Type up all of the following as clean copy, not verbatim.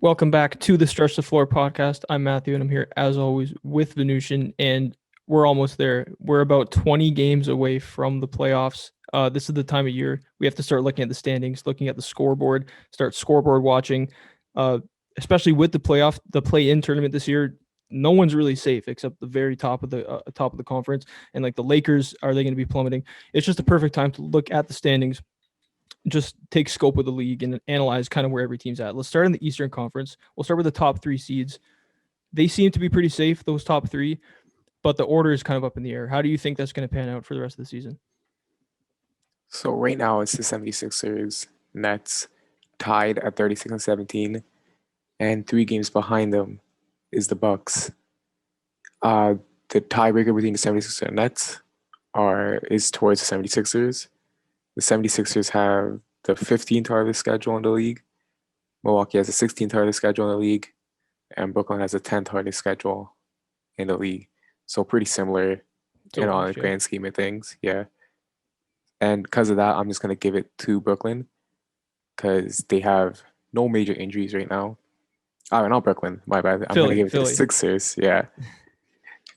Welcome back to the Stretch the Floor podcast. I'm Matthew, and I'm here as always with Venushan, and we're almost there. We're about 20 games away from the playoffs. This is the time of year we have to start looking at the standings, looking at the scoreboard, start scoreboard watching. Uh, Especially with the play-in tournament this year, no one's really safe except the very top of the conference. And like the Lakers, are they going to be plummeting? It's just the perfect time to look at the standings, just take scope of the league and analyze kind of where every team's at. Let's start in the Eastern Conference. We'll start with the top three seeds. They seem to be pretty safe, those top three, but the order is kind of up in the air. How do you think that's going to pan out for the rest of the season? So right now it's the 76ers, Nets tied at 36 and 17, and 3 games behind them is the Bucks. Uh, the tiebreaker between the 76ers and Nets is towards the 76ers. The 76ers have the 15th hardest schedule in the league. Milwaukee has the 16th hardest schedule in the league, and Brooklyn has the 10th hardest schedule in the league. So pretty similar It's a in all wash, the yeah. grand scheme of things. Yeah. And because of that, I'm just gonna give it to Brooklyn because they have no major injuries right now. Oh, not Brooklyn. My bad. I'm gonna Philly, give it to the Philly. Sixers. Yeah,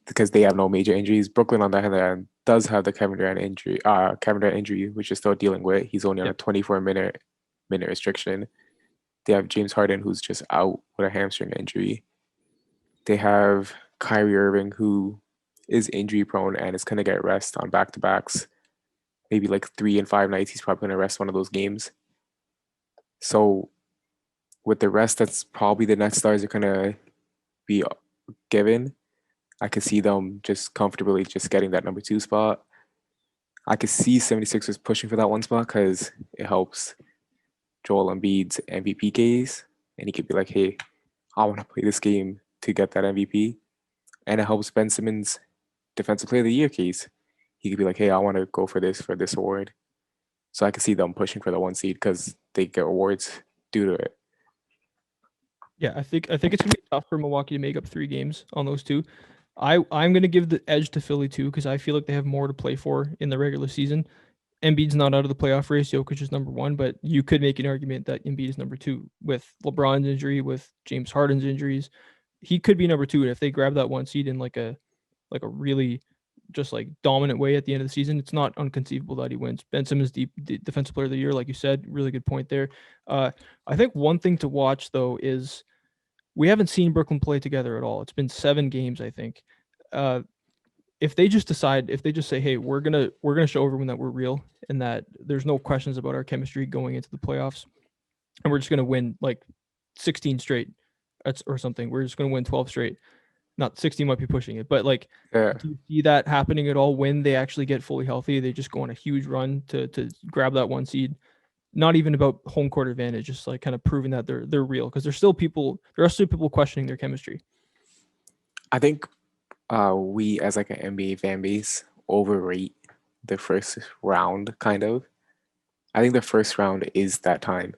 because they have no major injuries. Brooklyn, on the other hand, does have the Kevin Durant injury. Kevin Durant injury, which is still dealing with. He's only on a Yep. 24 minute restriction. They have James Harden, who's just out with a hamstring injury. They have Kyrie Irving, who is injury prone and is gonna get rest on back to backs. Maybe like 3 and 5 nights. He's probably gonna rest one of those games. So with the rest, that's probably the net stars are gonna be given. I could see them just comfortably just getting that number 2 spot. I could see 76ers pushing for that 1 spot because it helps Joel Embiid's MVP case. And he could be like, hey, I want to play this game to get that MVP. And it helps Ben Simmons' Defensive Player of the Year case. He could be like, hey, I want to go for this award. So I could see them pushing for the 1 seed because they get awards due to it. Yeah, I think it's gonna be tough for Milwaukee to make up 3 games on those two. I'm gonna give the edge to Philly too because I feel like they have more to play for in the regular season. Embiid's not out of the playoff race. Jokic is number one, but you could make an argument that Embiid is number two with LeBron's injury, with James Harden's injuries. He could be number two, and if they grab that 1 seed in like a really just like dominant way at the end of the season, it's not unconceivable that he wins. Ben Simmons, the defensive player of the year, like you said, really good point there. Uh, I think one thing to watch though is we haven't seen Brooklyn play together at all. It's been 7 games, I think. Uh, if they just say, "Hey, we're gonna show everyone that we're real and that there's no questions about our chemistry going into the playoffs, and we're just gonna win like 16 straight, or something. We're just gonna win 12 straight. Not 16 might be pushing it, but like, Yeah. do you see that happening at all when they actually get fully healthy? They just go on a huge run to grab that 1 seed. Not even about home court advantage, just like kind of proving that they're real because there are still people questioning their chemistry. I think we as like an NBA fan base overrate the first round kind of. I think the first round is that time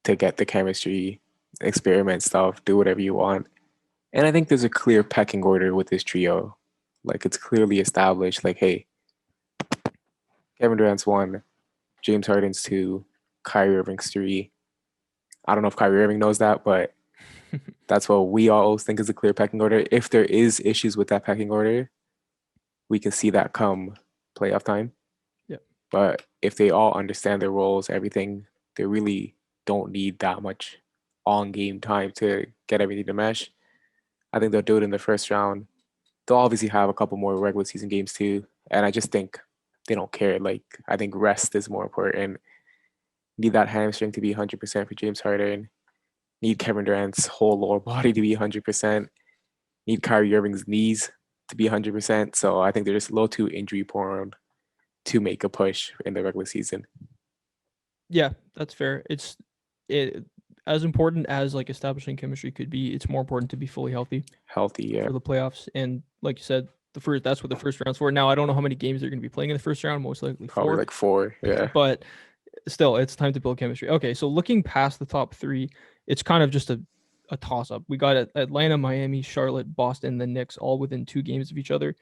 to get the chemistry, experiment stuff, do whatever you want. And I think there's a clear pecking order with this trio. Like it's clearly established, like, hey, Kevin Durant's 1, James Harden's 2, Kyrie Irving's 3. I don't know if Kyrie Irving knows that, but that's what we all think is a clear pecking order. If there is issues with that pecking order, we can see that come playoff time. Yeah. But if they all understand their roles, everything, they really don't need that much on game time to get everything to mesh. I think they'll do it in the first round. They'll obviously have a couple more regular season games too. And I just think they don't care. Like, I think rest is more important. Need that hamstring to be 100% for James Harden. Need Kevin Durant's whole lower body to be 100%. Need Kyrie Irving's knees to be 100%. So I think they're just a little too injury prone to make a push in the regular season. Yeah, that's fair. It as important as like establishing chemistry could be. It's more important to be fully healthy Healthy, yeah. for the playoffs. And like you said, that's what the first round's for. Now I don't know how many games they're going to be playing in the first round. Most likely Probably four, like 4, yeah. but still, it's time to build chemistry. Okay, so looking past the top three, it's kind of just a toss up. We got Atlanta, Miami, Charlotte, Boston, the Knicks, all within 2 games of each other.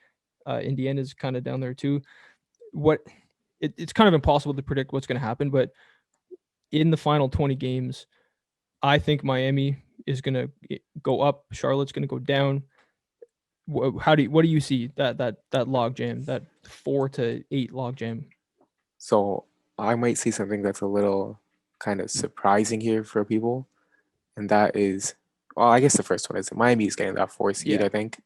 Indiana's kind of down there too. What it's kind of impossible to predict what's going to happen, but in the final 20 games, I think Miami is going to go up, Charlotte's going to go down. What do you see that log jam, that 4 to 8 log jam? So I might say something that's a little kind of surprising here for people, and that is, well, I guess the first one is Miami is getting that four seed. Yeah, I think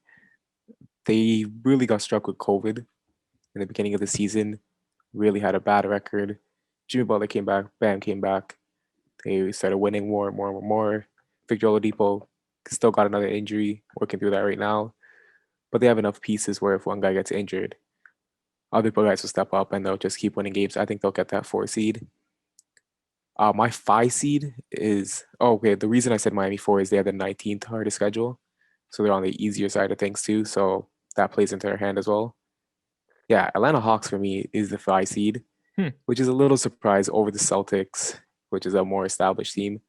they really got struck with COVID in the beginning of the season. Really had a bad record. Jimmy Butler came back. Bam came back. They started winning more and more and more. Victor Oladipo still got another injury, working through that right now. But they have enough pieces where if one guy gets injured, other guys will step up and they'll just keep winning games. I think they'll get that four seed. My five seed is, oh, okay. The reason I said Miami four is they have the 19th hardest schedule. So they're on the easier side of things too. So that plays into their hand as well. Yeah, Atlanta Hawks for me is the five seed, hmm. which is a little surprise over the Celtics, which is a more established team.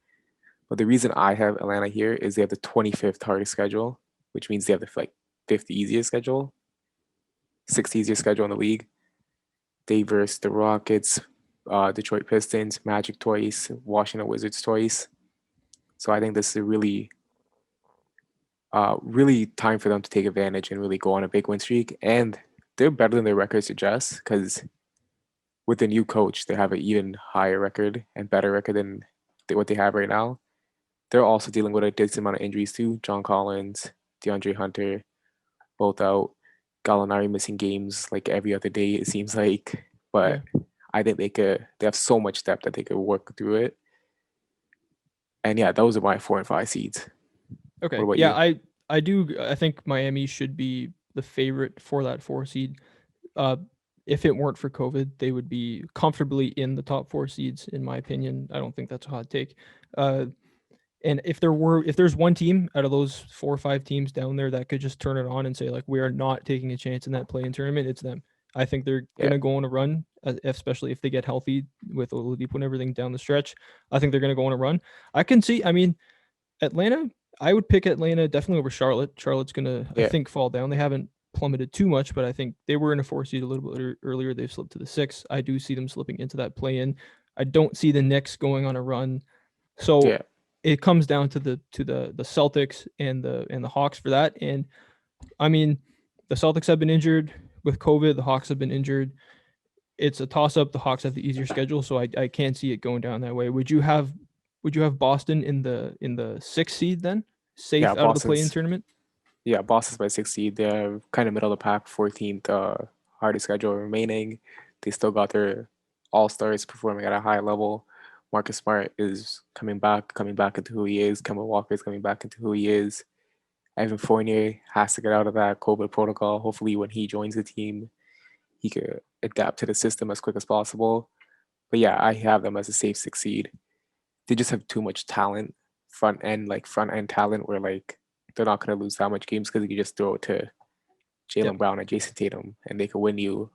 But the reason I have Atlanta here is they have the 25th hardest schedule, which means they have the like fifth easiest schedule, sixth easiest schedule in the league. They verse the Rockets, Detroit Pistons, Magic twice, Washington Wizards twice. So I think this is a really time for them to take advantage and really go on a big win streak. And they're better than their record suggests because with the new coach, they have an even higher record and better record than what they have right now. They're also dealing with a decent amount of injuries too. John Collins, DeAndre Hunter, both out. Gallinari missing games like every other day, it seems like. Yeah. But I think they have so much depth that they could work through it. And yeah, those are my 4 and 5 seeds. What Okay. about Yeah, you? I think Miami should be the favorite for that 4 seed. Uh, if it weren't for COVID, they would be comfortably in the top 4 seeds, in my opinion. I don't think that's a hot take. Uh, and if there's one team out of those 4 or 5 teams down there that could just turn it on and say like we are not taking a chance in that play-in tournament, it's them. I think they're Yeah, gonna go on a run, especially if they get healthy with Oladipo and everything down the stretch. I think they're gonna go on a run. I can see. I mean, Atlanta, I would pick Atlanta definitely over Charlotte. Charlotte's gonna, I yeah, think, fall down. They haven't plummeted too much, but I think they were in a 4 seed a little bit earlier. They've slipped to the 6. I do see them slipping into that play-in. I don't see the Knicks going on a run. So yeah. it comes down to the Celtics and the Hawks for that. And I mean, the Celtics have been injured with COVID. The Hawks have been injured. It's a toss up. The Hawks have the easier schedule, so I can't see it going down that way. Would you have Boston in the 6 seed then, Yeah, safe out of the play-in tournament? Boston's by 6 seed. They're kind of middle of the pack, 14th hardest schedule remaining. They still got their all stars performing at a high level. Marcus Smart is coming back into who he is. Kemba Walker is coming back into who he is. Evan Fournier has to get out of that COVID protocol. Hopefully, when he joins the team, he could adapt to the system as quick as possible. But yeah, I have them as a safe 6 seed. They just have too much talent, front end talent, where like they're not going to lose that much games because you can just throw it to Yep. Jalen Brown and Jason Tatum, and they could win you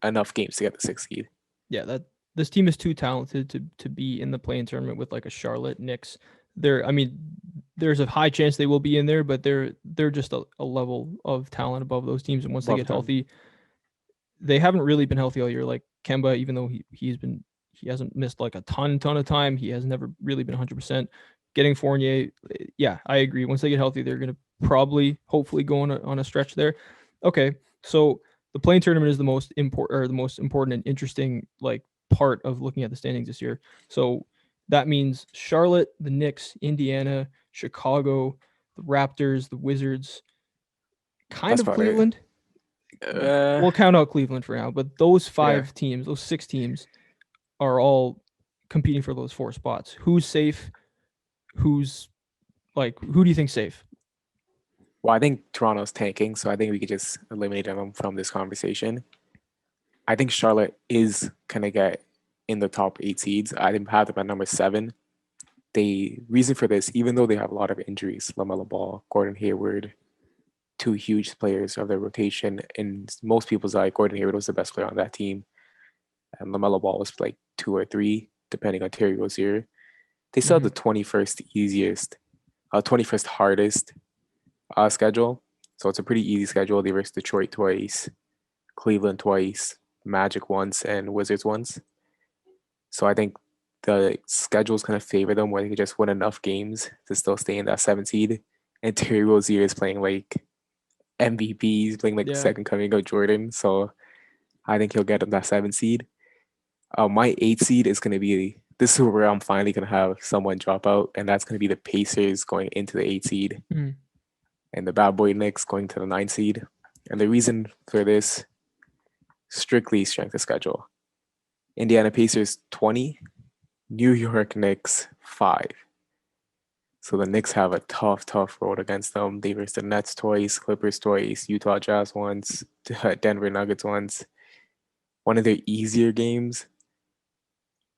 enough games to get the 6 seed. Yeah, that this team is too talented to be in the play-in tournament with like a Charlotte Knicks. I mean, there's a high chance they will be in there, but they're just a level of talent above those teams. And once they Above get them. healthy, they haven't really been healthy all year. Like Kemba, even though he hasn't missed like a ton of time, he has never really been 100%. Getting Fournier, yeah, I agree. Once they get healthy, they're gonna probably, hopefully, go on a stretch there. Okay, so the playing tournament is the most important and interesting like part of looking at the standings this year. So that means Charlotte, the Knicks, Indiana, Chicago, the Raptors, the Wizards, kind That's of about it. Cleveland. Uh, We'll count out Cleveland for now, but those yeah. 5 teams, those 6 teams, are all competing for those 4 spots. Who's safe? Who's who do you think's safe? Well, I think Toronto's tanking, so I think we could just eliminate them from this conversation. I think Charlotte is gonna get in the top 8 seeds. I think have them at number 7. The reason for this, even though they have a lot of injuries, Lamelo Ball, Gordon Hayward, two huge players of their rotation. In most people's eye, Gordon Hayward was the best player on that team, and Lamelo Ball was like 2 or 3, depending on Terry Rozier. They still have Mm-hmm. the 21st hardest schedule. So it's a pretty easy schedule. They versus Detroit twice, Cleveland twice, Magic once, and Wizards once. So I think the schedules kind of favor them where they could just win enough games to still stay in that 7 seed. And Terry Rozier is playing like MVP, playing like the Yeah. second coming of Jordan. So I think he'll get that 7 seed. My 8 seed is going to be this is where I'm finally going to have someone drop out, and that's going to be the Pacers going into the 8 seed Mm. and the Bad Boy Knicks going to the 9 seed. And the reason for this, strictly strength of schedule. Indiana Pacers 20, New York Knicks 5. So the Knicks have a tough, tough road against them. They versus the Nets twice, Clippers twice, Utah Jazz once, Denver Nuggets once. One of their easier games.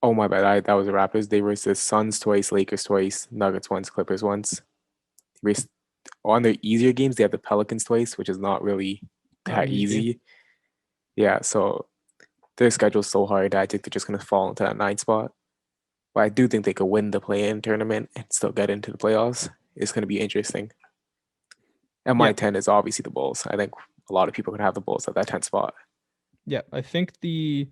Oh my bad, that was the Raptors. They versus the Suns twice, Lakers twice, Nuggets once, Clippers once. On their easier games, they have the Pelicans twice, which is not really Not an that easy game. easy. Yeah, so their schedule's so hard. I think they're just gonna fall into that 9 spot. But I do think they could win the play-in tournament and still get into the playoffs. It's gonna be interesting. And my Yeah. 10 is obviously the Bulls. I think a lot of people can have the Bulls at that 10 spot. Yeah. I think the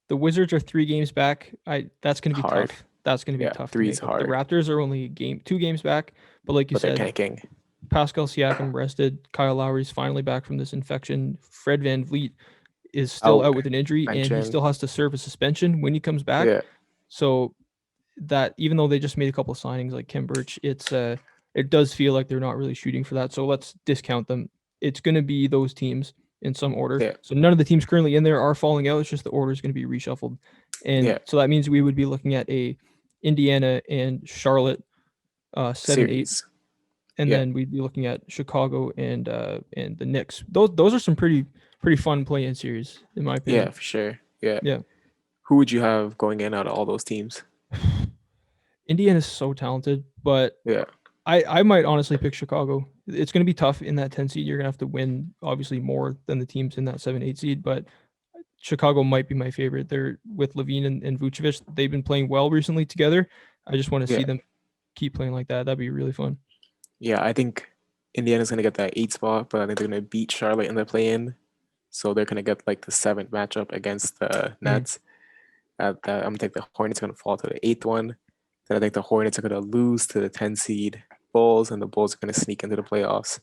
Wizards are 3 games back. That's going to be Hard. tough. That's going to be Yeah, tough to three is make up. The hard, Raptors are only 2 games back, but like you but they're said, tanking. Pascal Siakam rested. Kyle Lowry's finally back from this infection. Fred VanVleet is still Out, out with an injury, and he mention. still has to serve a suspension when he comes back. Yeah, So that even though they just made a couple of signings like Kim Birch, it does feel like they're not really shooting for that. So let's discount them. It's going to be those teams in some order. yeah, So none of the teams currently in there are falling out. It's just the order is going to be reshuffled, and yeah. so that means we would be looking at a Indiana and Charlotte 7-8, Series. and Yeah, then we'd be looking at Chicago and the Knicks. Those are some pretty fun play-in series in my yeah, opinion. for sure. Yeah. Yeah. Who would you have going in out of all those teams? Indiana's so talented, but Yeah, I might honestly pick Chicago. It's going to be tough in that 10 seed. You're going to have to win obviously more than the teams in that 7-8 seed, but Chicago might be my favorite. They're with Levine and Vucevic. They've been playing well recently together. I just want to yeah, see them keep playing like that. That'd be really fun. yeah. I think Indiana's gonna get that 8 spot, but I think they're gonna beat Charlotte in the play-in, so they're gonna get like the 7th matchup against the Mm. Nets. I'm gonna think the Hornets are gonna fall to the 8th one. Then I think the Hornets are gonna lose to the 10 seed Bulls, and the Bulls are gonna sneak into the playoffs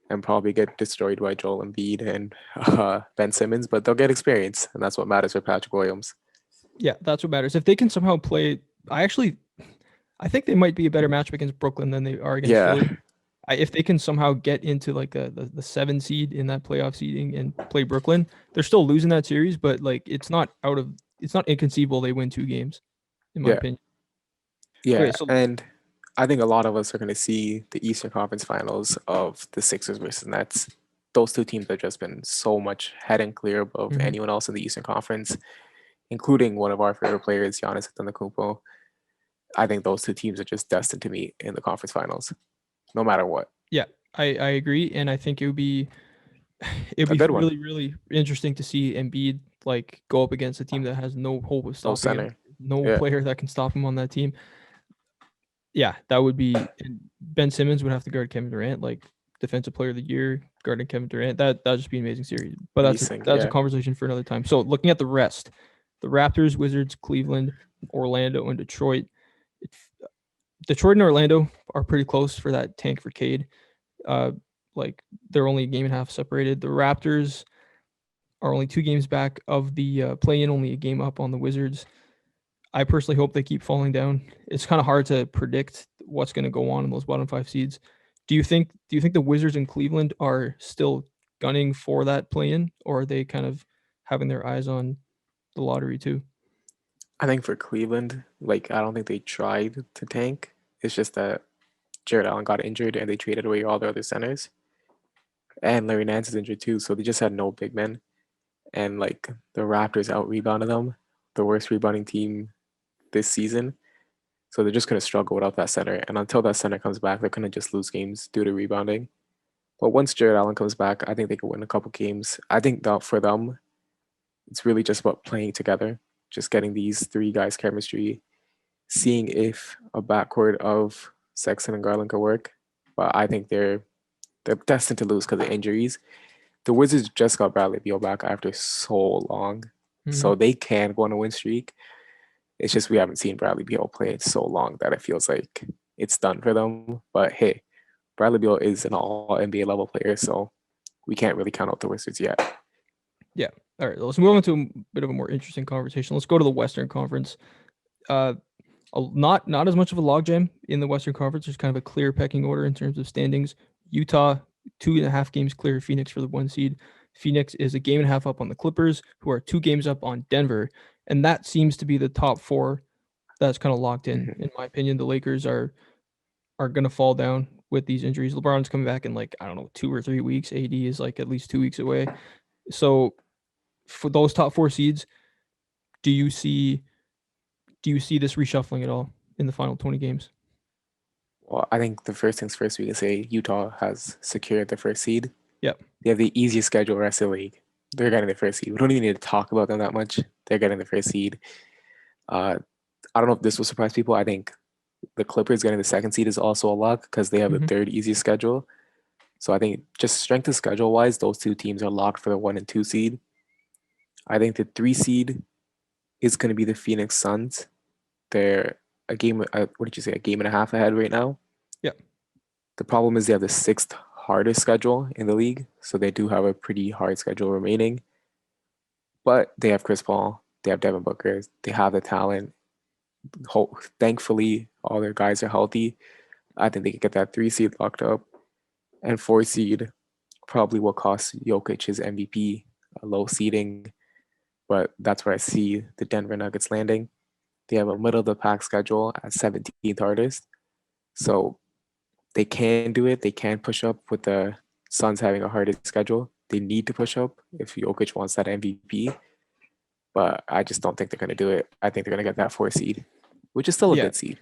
and probably get destroyed by Joel Embiid and Ben Simmons, but they'll get experience, and that's what matters for Patrick Williams. Yeah, that's what matters. If they can somehow play, I think they might be a better matchup against Brooklyn than they are against Yeah, Philly. If they can somehow get into like the 7 seed in that playoff seeding and play Brooklyn, they're still losing that series, but like it's not inconceivable they win 2 games, in my yeah, opinion. Okay, yeah, so and I think a lot of us are going to see the Eastern Conference Finals of the Sixers versus Nets. Those two teams have just been so much head and clear above mhm. anyone else in the Eastern Conference, including one of our favorite players, Giannis Antetokounmpo. I think those two teams are just destined to meet in the conference finals, no matter what. Yeah, I agree, and I think it would A be good one. really interesting to see Embiid like go up against a team that has no hope of No stopping him, center. no Yeah. player that can stop him on that team. Yeah, that would be. And Ben Simmons would have to guard Kevin Durant, like defensive player of the year, guarding Kevin Durant. That'd just be an amazing series. But Beasting. that's a Yeah. conversation for another time. So looking at the rest, the Raptors, Wizards, Cleveland, Orlando, and Detroit. It, Detroit and Orlando are pretty close for that tank for Cade. Uh, like they're only a game and a half separated. The Raptors are only 2 games back of the play-in, only a game up on the Wizards. I personally hope they keep falling down. It's kind of hard to predict what's going to go on in those bottom 5 seeds. Do you think the Wizards in Cleveland are still gunning for that play-in, or are they kind of having their eyes on the lottery too? I think for Cleveland, like, I don't think they tried to tank. It's just that Jared Allen got injured and they traded away all their other centers. And Larry Nance is injured too. So they just had no big men. And, like, the Raptors out rebounded them, the worst rebounding team this season. So they're just going to struggle without that center. And until that center comes back, they're going to just lose games due to rebounding. But once Jared Allen comes back, I think they can win a couple games. I think that for them, it's really just about playing together, just getting these three guys' chemistry, seeing if a backcourt of Sexton and Garland could work. But I think they're destined to lose because of injuries. The Wizards just got Bradley Beal back after so long, Mm-hmm. so they can go on a win streak. It's just we haven't seen Bradley Beal play in so long that it feels like it's done for them. But hey, Bradley Beal is an all NBA level player, so we can't really count out the Wizards yet. Yeah. All right. Let's move on to a bit of a more interesting conversation. Let's go to the Western Conference. Uh, not as much of a logjam in the Western Conference. There's kind of a clear pecking order in terms of standings. Utah 2.5 games clear of Phoenix for the 1 seed. Phoenix is a game and a half up on the Clippers, who are 2 games up on Denver, and that seems to be the top four that's kind of locked in Mm-hmm. my opinion. The Lakers are going to fall down with these injuries. LeBron's coming back in like I don't know 2 or 3 weeks. AD is like at least 2 weeks away. So for those top four seeds, do you see this reshuffling at all in the final 20 games? Well, I think the first things first, we can say Utah has secured the first seed. Yep. They have the easiest schedule rest of the league. They're getting the first seed. We don't even need to talk about them that much. They're getting the first seed. Uh, I don't know if this will surprise people. I think the Clippers getting the second seed is also a lock because they have the Mm-hmm. third easiest schedule. So I think just strength of schedule wise, those two teams are locked for the 1 and 2 seed. I think the 3 seed is going to be the Phoenix Suns. They're a game. What did you say? A game and a half ahead right now. Yep. The problem is they have the sixth hardest schedule in the league, so they do have a pretty hard schedule remaining. But they have Chris Paul, they have Devin Booker, they have the talent. Thankfully, all their guys are healthy. I think they can get that 3 seed locked up, and 4 seed probably will cost Jokic his MVP, a low seeding. But that's where I see the Denver Nuggets landing. They have a middle of the pack schedule at 17th hardest, so they can do it. They can push up with the Suns having a hardest schedule. They need to push up if Jokic wants that MVP, but I just don't think they're going to do it. I think they're going to get that 4 seed, which is still a Yeah. good seed.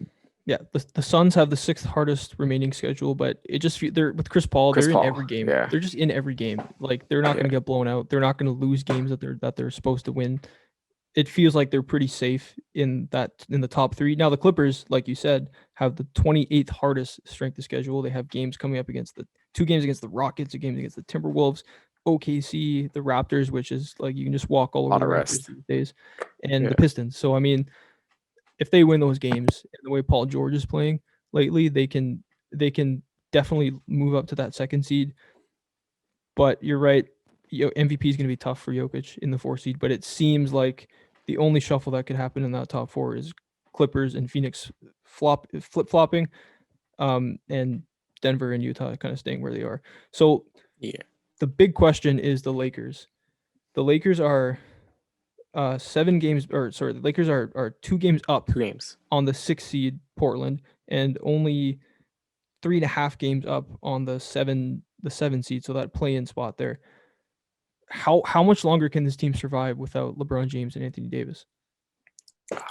Yeah. The Suns have the sixth hardest remaining schedule, but it just they're with Chris Paul. Chris They're in Paul, every game. yeah, They're just in every game. Like they're not going to yeah, get blown out. They're not going to lose games that they're supposed to win. It feels like they're pretty safe in the top three. Now the Clippers, like you said, have the 28th hardest strength of schedule. They have games coming up against the 2 games against the Rockets, 2 games against the Timberwolves, OKC, the Raptors, which is like you can just walk all a over lot the of Raptors rest. these days, and the Yeah, Pistons. So I mean, if they win those games and the way Paul George is playing lately, they can definitely move up to that second seed. But you're right. MVP is going to be tough for Jokic in the 4 seed, but it seems like the only shuffle that could happen in that top four is Clippers and Phoenix flip flopping, and Denver and Utah kind of staying where they are. So yeah, the big question is the Lakers. The Lakers are 7 games, or sorry, the Lakers are 2 games up 2 games. on the 6 seed Portland, and only 3.5 games up on the 7 seed, so that play in spot there. How much longer can this team survive without LeBron James and Anthony Davis?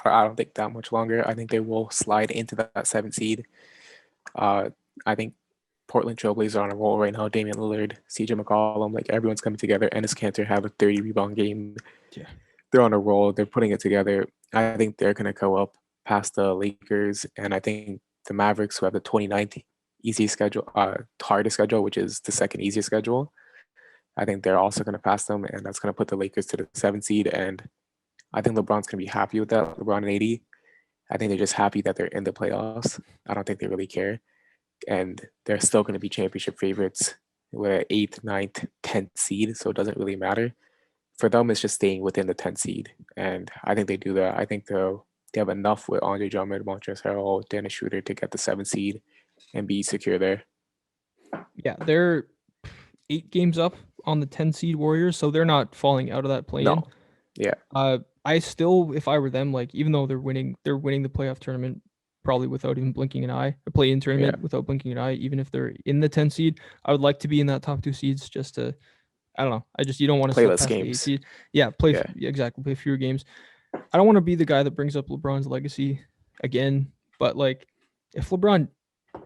I don't think that much longer. I think they will slide into that 7 seed. I think Portland Trailblazers are on a roll right now. Damian Lillard, CJ McCollum, like everyone's coming together. Ennis Cantor have a 30 rebound game. Yeah. They're on a roll. They're putting it together. I think they're going to go up past the Lakers, and I think the Mavericks, who have the 29th easiest schedule, hardest schedule, which is the second easiest schedule. I think they're also going to pass them, and that's going to put the Lakers to the 7 seed. And I think LeBron's going to be happy with that. LeBron and AD. I think they're just happy that they're in the playoffs. I don't think they really care, and they're still going to be championship favorites with an eighth, ninth, 10th seed. So it doesn't really matter for them. It's just staying within the 10th seed, and I think they do that. I think they have enough with Andre Drummond, Montrezl Harrell, Dennis Schroeder to get the 7 seed and be secure there. Yeah, they're 8 games up on the 10 seed Warriors, so they're not falling out of that play in. No, yeah, I still, if I were them, like even though they're winning the playoff tournament probably without even blinking an eye, a play in yeah. tournament without blinking an eye, even if they're in the 10 seed, I would like to be in that top 2 seeds just to, I don't know. You don't want to slip Playless past the 8 games. seed. Yeah, play Yeah, yeah, exactly, play fewer games. I don't want to be the guy that brings up LeBron's legacy again, but like if LeBron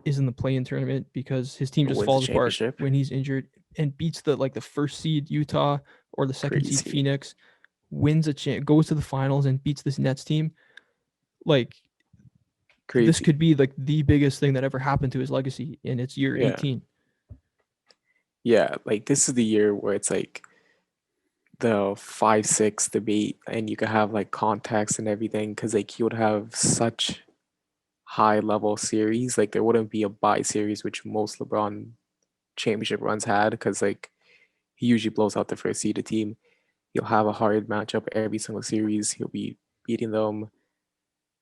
is in the play-in tournament because his team just wins the falls apart championship. when he's injured and beats the first seed Utah or the second seed Crazy, Phoenix, wins a chance, goes to the finals and beats this Nets team, like this crazy. could be like the biggest thing that ever happened to his legacy in its year Yeah, 18. yeah. Like this is the year where it's like the 5-6 debate, and you could have like context and everything, because like you would have such high level series. Like there wouldn't be a bye series, which most LeBron championship runs had, because like he usually blows out the first seeded team. He'll have a hard matchup every single series. He'll be beating them.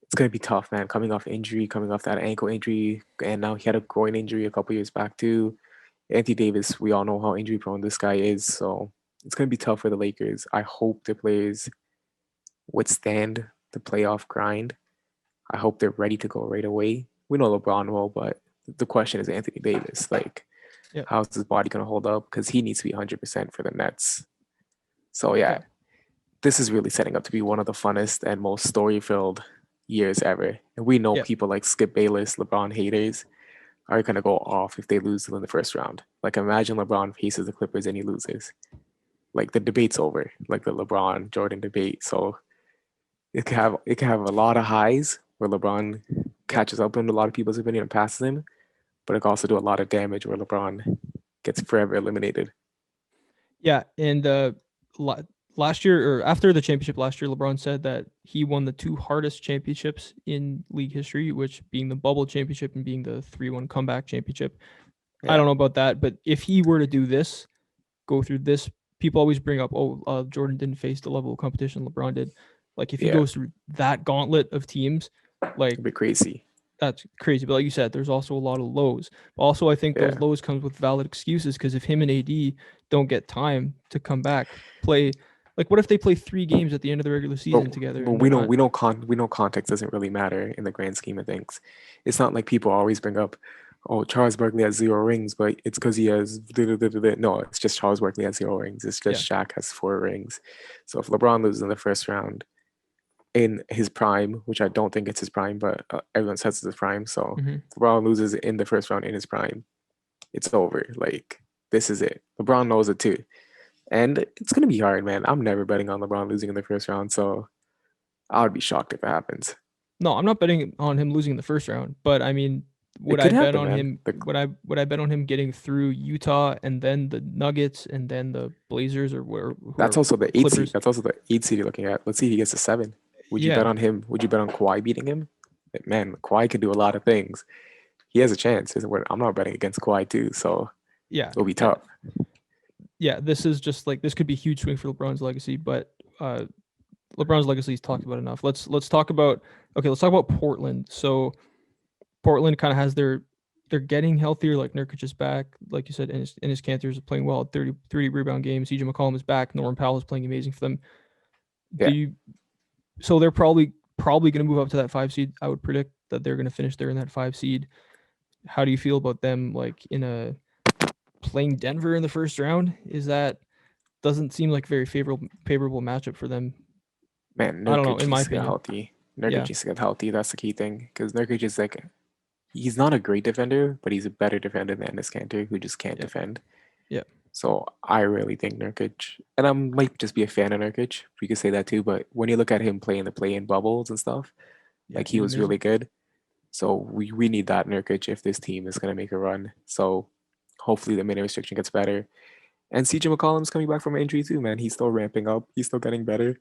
It's gonna be tough, man. Coming off injury, coming off that ankle injury, and now he had a groin injury a couple years back too. Anthony Davis, we all know how injury prone this guy is, so it's gonna be tough for the Lakers. I hope the players withstand the playoff grind. I hope they're ready to go right away. We know LeBron will, but the question is Anthony Davis. Like, Yeah. how's his body gonna hold up? Because he needs to be 100% for the Nets. So yeah, Yeah. this is really setting up to be one of the funnest and most story-filled years ever. And we know Yeah. people like Skip Bayless, LeBron haters, are gonna go off if they lose in the first round. Like imagine LeBron faces the Clippers and he loses. Like the debate's over, like the LeBron Jordan debate. So it can have a lot of highs where LeBron Yeah. catches up in a lot of people's opinion and passes him, but it can also do a lot of damage where LeBron gets forever eliminated. Yeah. And la- last year or after the championship last year, LeBron said that he won the two hardest championships in league history, which being the bubble championship and being the 3-1 comeback championship. I Yeah, don't know about that, but if he were to do this, go through this, people always bring up, oh, Jordan didn't face the level of competition LeBron did. Like if he yeah, goes through that gauntlet of teams, like it'd be crazy. that's crazy. But like you said, there's also a lot of lows. Also, I think those Yeah, lows comes with valid excuses because if him and AD don't get time to come back, play, like what if they play 3 games at the end of the regular but season together but and they're not? we know context doesn't really matter in the grand scheme of things. It's not like people always bring up, oh, Charles Barkley has 0 rings, but it's because he has no. It's just Charles Barkley has 0 rings. It's Yeah. just Shaq has 4 rings. So if LeBron loses in the first round in his prime, which I don't think it's his prime, but everyone says it's his prime. So Hmm. if LeBron loses in the first round in his prime, it's over. Like this is it. LeBron knows it too. And it's gonna be hard, man. I'm never betting on LeBron losing in the first round, so I would be shocked if it happens. No, I'm not betting on him losing in the first round, but I mean, It would I could bet happen, on man. him? Would I bet on him getting through Utah and then the Nuggets and then the Blazers or who That's are also the 8 seed. Clippers? That's also the 8 seed you're looking at. Let's see if he gets a 7. Would you bet Yeah, on him? Would you bet on Kawhi beating him? Man, Kawhi could do a lot of things. He has a chance. I'm not betting against Kawhi too, so yeah, it'll be yeah, tough. yeah. This is just like this could be a huge swing for LeBron's legacy, but LeBron's legacy is talked about enough. Let's talk about okay. Let's talk about Portland. So Portland kind of has they're getting healthier. Like Nurkic is back, like you said, and his Canthers are playing well. 30 rebound games. CJ McCollum is back. Norman Powell is playing amazing for them. Do Yeah, you so they're probably going to move up to that 5 seed. I would predict that they're going to finish there in that 5 seed. How do you feel about them like in a playing Denver in the first round? Is that doesn't seem like a very favorable matchup for them. man, I don't know, Nurkic in my needs to get opinion. healthy. Nurkic Yeah, needs to get healthy. That's the key thing. Because Nurkic is like, he's not a great defender, but he's a better defender than Enes Kanter, who just can't yeah, defend. yeah, So I really think Nurkic, and I might just be a fan of Nurkic. We could say that too. But when you look at him playing the play-in bubbles and stuff, yeah. like he He's was amazing. really good. So we need that Nurkic if this team is gonna make a run. So hopefully the minute restriction gets better. And CJ McCollum's coming back from injury too, man. He's still ramping up. He's still getting better.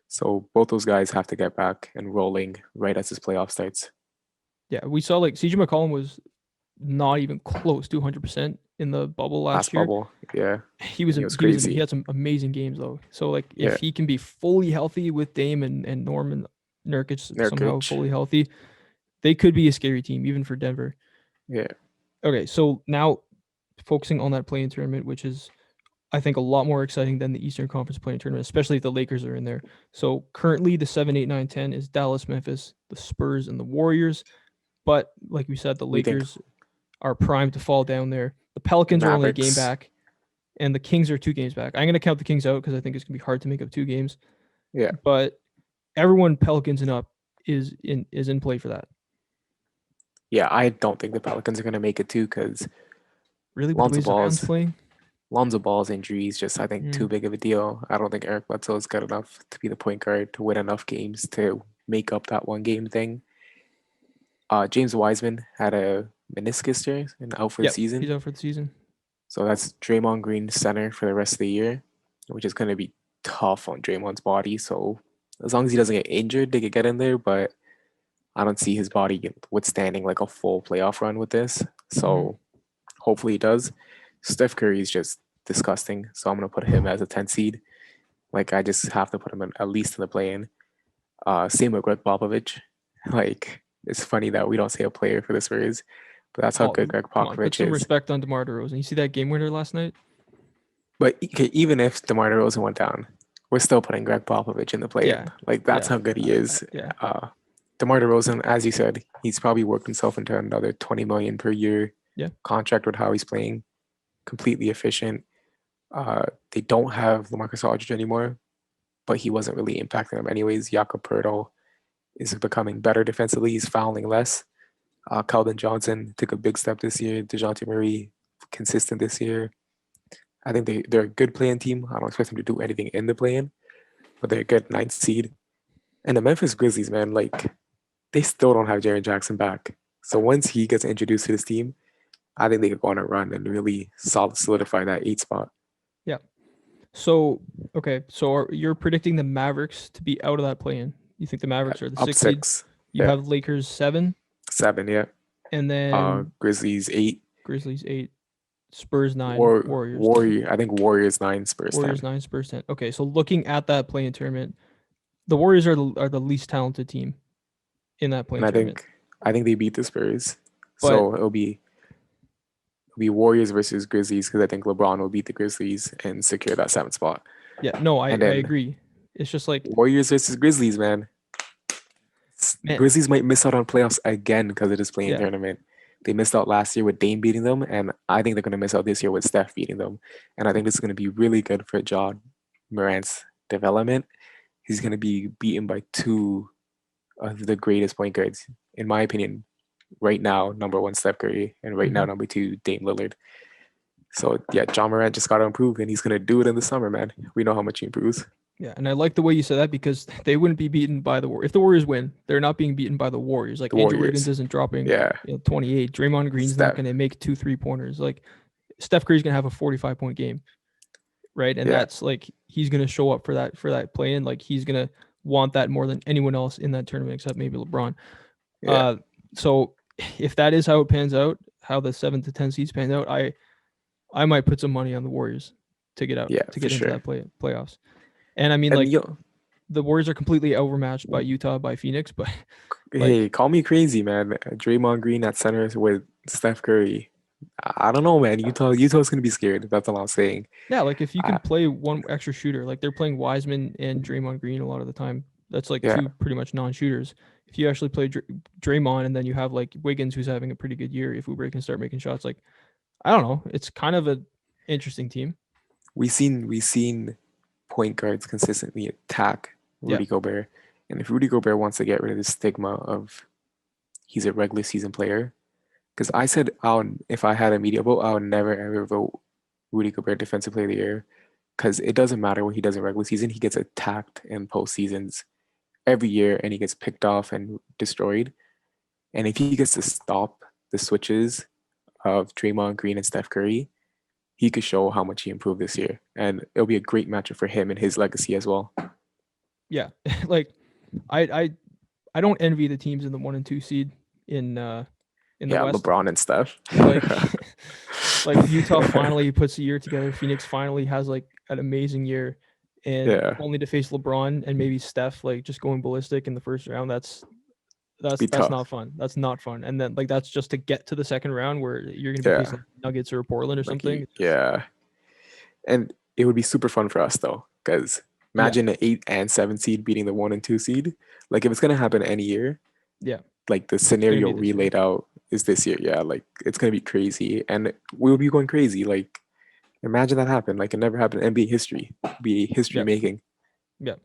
So both those guys have to get back and rolling right as this playoff starts. Yeah, we saw like CJ McCollum was not even close to 100% in the bubble Last last year. bubble, yeah, He was and he was he crazy. had some amazing games though. So like if Yeah, he can be fully healthy with Dame and Norman Nurkic somehow Nurkic. fully healthy, they could be a scary team even for Denver. Yeah, Okay, so now focusing on that play-in tournament, which is I think a lot more exciting than the Eastern Conference play-in tournament, especially if the Lakers are in there. So currently the 7, 8, 9, 10 is Dallas, Memphis, the Spurs, and the Warriors. But like we said, the we think Lakers are primed to fall down there. The the Pelicans are only a game Mavericks. back, and the Kings are 2 games back. I'm going to count the Kings out because I think it's going to be hard to make up 2 games. Yeah, But everyone Pelicans and up is in play for that. yeah. I don't think the Pelicans are gonna make it too because Really, with the way Lonzo Zion's Ball's playing? Lonzo Ball's injury is just, I think, too Mm. big of a deal. I don't think Eric Bledsoe is good enough to be the point guard to win enough games to make up that one game thing. James Wiseman had a meniscus tear and out for the Yep, he's season. out for the season. So that's Draymond Green center for the rest of the year, which is going to be tough on Draymond's body. So as long as he doesn't get injured, they could get in there. But I don't see his body withstanding like a full playoff run with this. Hmm. So hopefully he does. Steph Curry is just disgusting. So I'm gonna put him as a 10 seed. Like I just have to put him in, at least in the play-in. Same with Greg Popovich. Like it's funny that we don't say a player for the Spurs, but that's how Oh, good Greg come on, put Popovich some is. respect on DeMar DeRozan. You see that game winner last night? But okay, even if DeMar DeRozan went down, we're still putting Greg Popovich in the play-in. Yeah, Like that's yeah, how good he is. yeah, Uh, DeMar DeRozan, as you said, he's probably worked himself into another 20 million per year yeah. contract with how he's playing. Completely efficient. They don't have LaMarcus Aldridge anymore, but he wasn't really impacting them anyways. Jakob Poeltl is becoming better defensively. He's fouling less. Keldon Johnson took a big step this year. DeJounte Murray consistent this year. I think they're a good playing team. I don't expect them to do anything in the play-in, but they're a good ninth seed. And the Memphis Grizzlies, man, like they still don't have Jaren Jackson back. So once he gets introduced to this team, I think they could go on a run and really solidify that eight spot. Yeah. So okay, so you're predicting the Mavericks to be out of that play-in. You think the Yeah, Mavericks are the up sixth seed? six. You Yeah. have Lakers 7, Seven, yeah. and then Grizzlies 8. Grizzlies 8, Spurs 9, Warriors 10. Warrior. I think Warriors 9, Spurs Warriors 10. 9, Spurs 10. Okay, so looking at that play-in tournament, the Warriors are the least talented team in that And play-in tournament. I think they beat the Spurs. But So it'll be Warriors versus Grizzlies because I think LeBron will beat the Grizzlies and secure that seventh spot. yeah, no, I And I then agree. It's just like, Warriors versus Grizzlies, man. man, Grizzlies might miss out on playoffs again because of this playing yeah, tournament. They missed out last year with Dame beating them, and I think they're going to miss out this year with Steph beating them. And I think this is going to be really good for John Morant's development. He's going to be beaten by two of the greatest point guards, in my opinion, right now. Number one, Steph Curry, and right now, hmm, number two, Dame Lillard. So yeah, John Morant just got to improve, and he's going to do it in the summer, man. We know how much he improves. yeah, and I like the way you said that because they wouldn't be beaten by the Warriors. If the Warriors win, they're not being beaten by the Warriors. Like The Andrew Wiggins Warriors, isn't dropping, yeah, 28. Draymond Green's not Steph, going to make 2 3-pointers. Like Steph Curry's going to have a 45-point game, right? And yeah, that's like he's going to show up for that play in. Like he's going to want that more than anyone else in that tournament except maybe LeBron. yeah, Uh, so if that is how it pans out, how the 7 to 10 seeds pan out, I might put some money on the Warriors to get out yeah, to for get into sure. that playoffs. And I mean, And like the Warriors are completely overmatched by Utah, by Phoenix, but like hey, call me crazy, man. Draymond Green at center with Steph Curry. I don't know, man. Utah's gonna be scared. That's all I'm saying. yeah, like if you can Uh, play one extra shooter, like they're playing Wiseman and Draymond Green a lot of the time. That's like yeah, two pretty much non-shooters. If you actually play Draymond and then you have like Wiggins who's having a pretty good year, if Oubre can start making shots, like I don't know, it's kind of a interesting team. we seen point guards consistently attack Yeah, Rudy Gobert, and if Rudy Gobert wants to get rid of the stigma of he's a regular season player, because I said if I had a media vote, I would never ever vote Rudy Gobert Defensive Player of the Year, because it doesn't matter what he does in regular season, he gets attacked in postseasons every year, and he gets picked off and destroyed. And if he gets to stop the switches of Draymond Green and Steph Curry, he could show how much he improved this year. And it'll be a great matchup for him and his legacy as well. yeah. Like I I I don't envy the teams in the 1 and 2 seed in the Yeah, West. LeBron and Steph. Like like Utah finally puts a year together. Phoenix finally has like an amazing year, and Yeah, only to face LeBron and maybe Steph like just going ballistic in the first round. be That's tough. not fun. That's not fun. And then like that's just to get to the second round where you're gonna be Yeah, facing Nuggets or Portland or like something. It's just yeah, and it would be super fun for us though, because yeah, imagine an 8 and 7 seed beating the 1 and 2 seed. Like if it's gonna happen any year, yeah. like the It's gonna scenario be this we year. laid out is this year. Yeah, like it's gonna be crazy, and we'll be going crazy. Like imagine that happen. Like it never happened in NBA history. It'd be history Yeah, making. yeah.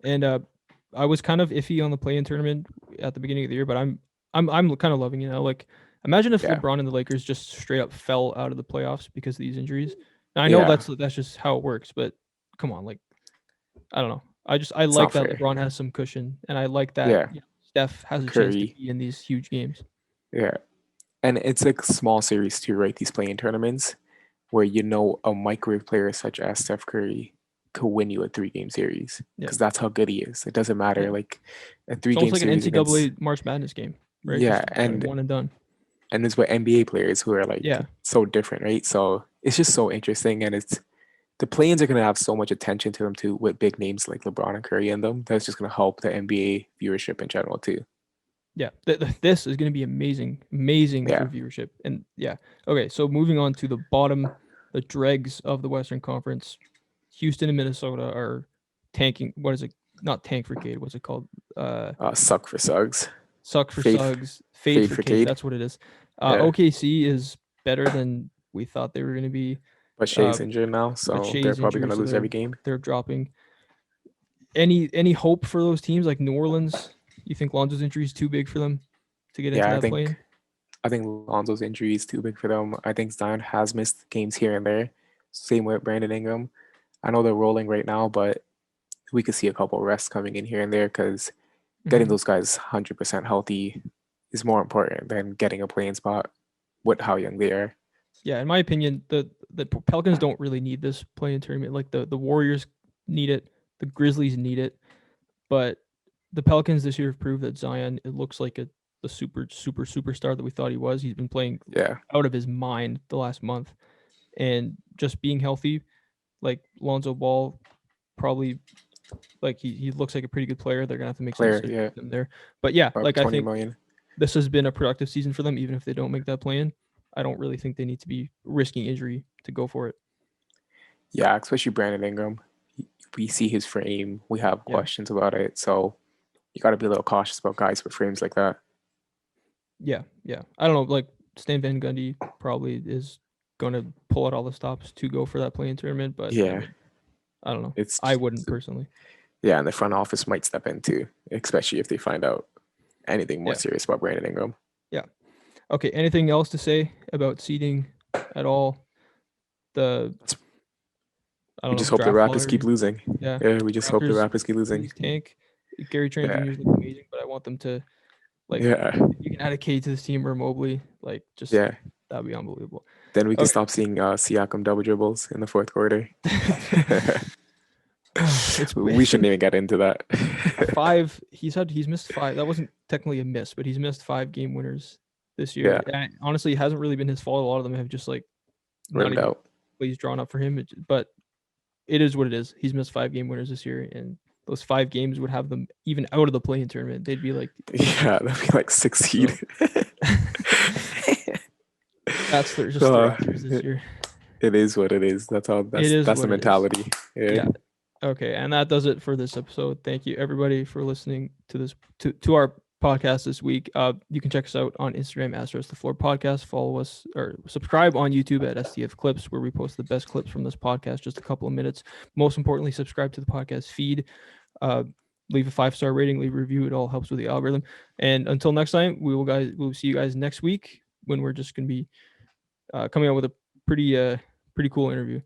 And I was kind of iffy on the play-in tournament at the beginning of the year, but I'm kind of loving it now. Like, imagine if Yeah, LeBron and the Lakers just straight up fell out of the playoffs because of these injuries. Now I know yeah, that's just how it works, but come on, like I don't know. I it's like not that fair. LeBron has some cushion, and I like that Yeah, Steph has a chance to Curry. be in these huge games. Yeah, and it's like small series too, right? These playing tournaments where a microwave player such as Steph Curry. could win you a 3 game series Yeah. because that's how good he is. It doesn't matter. Yeah. Like a It's three almost game like an series against, NCAA March Madness game, right? yeah, Just one and done. and it's with NBA players who are like Yeah. so different, right? So it's just so interesting, and it's the play-ins are gonna have so much attention to them too, with big names like LeBron and Curry in them. That's just gonna help the NBA viewership in general too. Yeah. This is going to be amazing, amazing Yeah, for viewership. And yeah. Okay. So moving on to the bottom, the dregs of the Western Conference, Houston and Minnesota are tanking. What is it? Not tank for Cade. What's it called? Uh, suck for Suggs, Suck for fade, Suggs, fade fade for for Cade. Cade. That's what it is. Yeah, OKC is better than we thought they were going to be. but Uh, Shea's injured now, but so they're Shea's probably injury, gonna so lose every game. they're dropping. Any hope for those teams like New Orleans? You think Lonzo's injury is too big for them to get into Yeah, that play-in? I think Lonzo's injury is too big for them. I think Zion has missed games here and there. Same with Brandon Ingram. I know they're rolling right now, but we could see a couple of rests coming in here and there because getting Hmm. those guys 100% healthy is more important than getting a playing spot with how young they are. Yeah, in my opinion, the Pelicans don't really need this play-in tournament. Like the Warriors need it, the Grizzlies need it, but the Pelicans this year have proved that Zion it looks like the superstar that we thought he was. He's been playing Yeah, out of his mind the last month, and just being healthy, like Lonzo Ball, probably like he looks like a pretty good player. They're gonna have to make some player, decisions yeah, with him there. But yeah, probably like I 20 think million. this has been a productive season for them, even if they don't make that play in. I don't really think they need to be risking injury to go for it. Yeah, especially Brandon Ingram. We see his frame. We have Yeah. questions about it. So you got to be a little cautious about guys with frames like that. Yeah. Yeah. I don't know. Like Stan Van Gundy probably is going to pull out all the stops to go for that play-in tournament, but I Yeah, mean, I don't know. it's I wouldn't personally. yeah, and the front office might step in too, especially if they find out anything more Yeah. serious about Brandon Ingram. Yeah. Okay. Anything else to say about seeding at all? The I We don't know just hope the draft Raptors keep lottery. losing. Yeah. Yeah, we just hope the Raptors Raptors keep losing. please tank. Gary Trent Yeah, Jr. is looking amazing, but I want them to like yeah, if you can add a K to this team or Mobley, like just yeah. that'd be unbelievable. Then we can Okay. stop seeing Siakam double dribbles in the fourth quarter. We It's shouldn't been even get into that. five. He's missed five. That wasn't technically a miss, but he's missed 5 game winners this year. Yeah, And honestly, it hasn't really been his fault. A lot of them have just like not rimmed even out. plays drawn up for him. But it is what it is. He's missed 5 game winners this year, and those 5 games would have them even out of the play-in tournament. They'd be like 8 Yeah, that'd be like 6 seed. so that's just their uh, answers this it, year. it is what it is. That's how. It is That's the what it is. mentality. Yeah. Yeah. Okay, and that does it for this episode. Thank you everybody for listening to this to our podcast this week. You can check us out on Instagram Astros the Floor Podcast. Follow us or subscribe on YouTube at STF Clips, where we post the best clips from this podcast. Just a couple of minutes. Most importantly, subscribe to the podcast feed. Uh, leave a 5-star rating, leave a review. It all helps with the algorithm. And until next time, we'll see you guys next week when we're just gonna be coming out with a pretty cool interview.